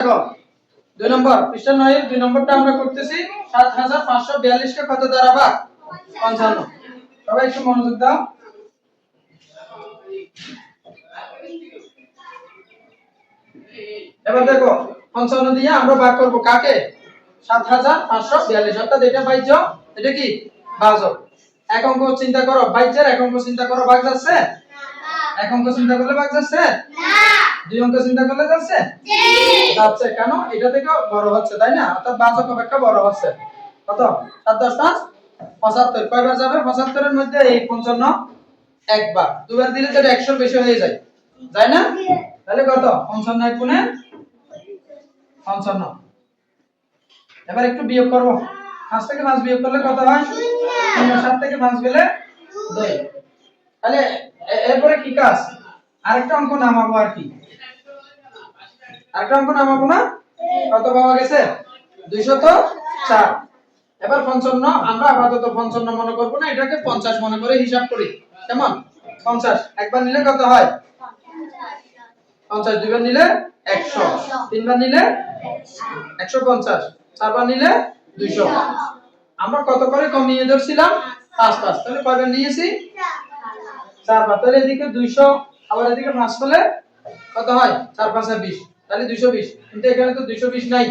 দেখো 2 নম্বর পৃষ্ঠা 9 এর 2 নম্বরটা আমরা করতেছি 7542 কে কত দ্বারা ভাগ 55 সবাই একটু মনোযোগ দাও এবার দেখো 55 দিয়ে আমরা ভাগ করব কাকে 7542 অর্থাৎ এটা বাইজ এটা কি ভাজক এক অঙ্ক চিন্তা করো বাইজের এক অঙ্ক চিন্তা করো ভাগ যাচ্ছে না এক অঙ্ক চিন্তা করলে ভাগ যাচ্ছে না দুই অঙ্ক চিন্তা করলে যাচ্ছে জি যাচ্ছে কেন এটা থেকে বড় হচ্ছে তাই না অর্থাৎ ভাজক অপেক্ষা বড় হচ্ছে কত 7 10 5 75 কয়বার যাবে 75 এর মধ্যে এই 55 একবার দুবার দিলে তো 100 এর বেশি হয়ে যায় তাই না তাহলে কত 55 এক গুণে 55 এবার একটু বিয়োগ করব 5 থেকে 5 বিয়োগ করলে কত হয় 0 7 থেকে 5 গেলে 2 তাহলে এরপরে কি কাজ আরেকটা অঙ্ক নামাবো আর কি আরেকটা অঙ্ক নামাবো না কত পাওয়া গেছে 204 এবার 55 আমরা আপাতত 55 মনে করব না এটাকে 50 মনে করে হিসাব করি কেমন 50 একবার নিলে কত হয় 50 দুইবার নিলে 100 তিনবার নিলে 150 চারবার নিলে 200 আমরা কত করে কমিয়ে ধরছিলাম 5 5 তাহলে কয়বার নিয়েছি 4 বার তাহলে এদিকে 200 আবার এদিকে 5 হলে কত হয় 4 5 20 তাহলে 220 কিন্তু এখানে তো 220 নাই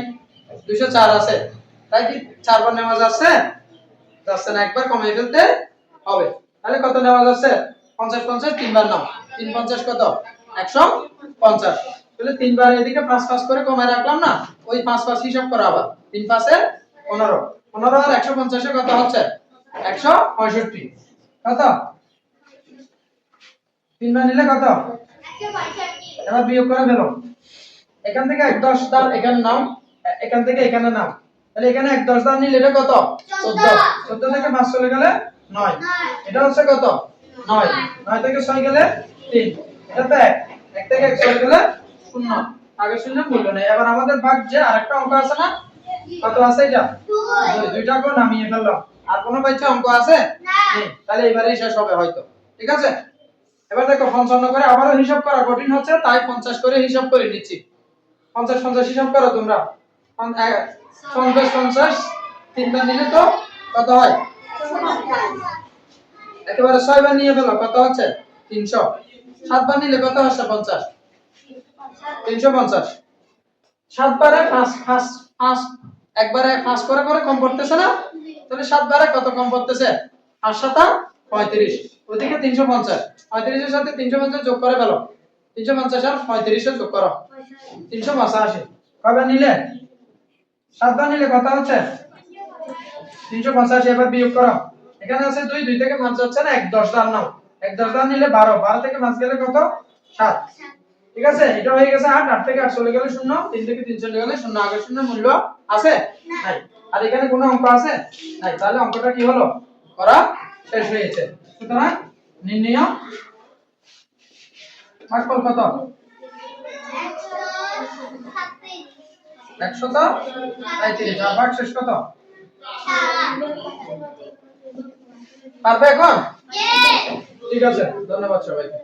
204 আছে তাই কি 4 বার নেওয়া যাচ্ছে যাচ্ছে না একবার কমিয়ে ফেলতে হবে তাহলে কত নেওয়া যাচ্ছে 50 50 তিনবার নাও 3 50 কত 150 তাহলে তিনবার এদিকে 5 5 করে কমায় রাখলাম না ওই 5 5 হিসাব করো আবার 3 5 এ 15 15 আর 150 এ কত হচ্ছে 165 কত তিনবার নিলে কত 165 এবার বিয়োগ করে ফেলো এখান থেকে 1 10 দাও এখানে নাও এখান থেকে এখানে নাও তাহলে এখানে 1 10 দাও নিলে এটা কত 14 14 থেকে 5 চলে গেলে 9 এটা হচ্ছে কত 9 9 থেকে 6 গেলে 3 এটা তো 1 1 থেকে 1 চলে গেলে 0 আগে শূন্য মূল্য নেই এবার আমাদের ভাগ যে আরেকটা অঙ্ক আছে না কত আছে এটা 2 দুইটাকে নামিয়ে ফেললাম আর কোনো বাইচা অঙ্ক আছে নেই তাহলে এবারেই শেষ হবে হয়তো ঠিক আছে এবার দেখো 55 করে আবারো হিসাব করা কঠিন হচ্ছে তাই 50 করে হিসাব করে নিচ্ছি 50 50 হিসাব করো তোমরা 50 50 তিনবার নিলে তো কত হয় একেবারে 6 বার নিয়ে ফেলো কত হচ্ছে 300 7 বার নিলে কত হচ্ছে 50 350 7 বারে 5 5 5 একবারে 5 করে করে কম পড়তেছে না তাহলে 7 বারে কত কম পড়তেছে 8 7 35 ওদিকে 350 35 এর সাথে 350 যোগ করে ফেলো 350 আর 35 এর যোগ করো 385 কয়বার নিলে 7 বার নিলে কত হচ্ছে 385 এবার বিয়োগ করো এখানে আছে 2 2 থেকে 5 যাচ্ছে না 1 10 দাও নাও 1 10 দাও নিলে 12 12 থেকে 5 গেলে কত 7 ঠিক আছে এটা হয়ে গেছে 8 8 থেকে 8 চলে গেলে 0 3 থেকে 3 চলে গেলে 0 আগে 0 মূল্য আছে নাই আর এখানে কোনো অঙ্ক আছে নাই তাহলে অঙ্কটা কি হলো করা শেষ হয়েছে সুতরাং নির্ণয় ভাগফল কত 133 আর ভাগ শেষ কত পারবে এখন ঠিক আছে ধন্যবাদ সবাইকে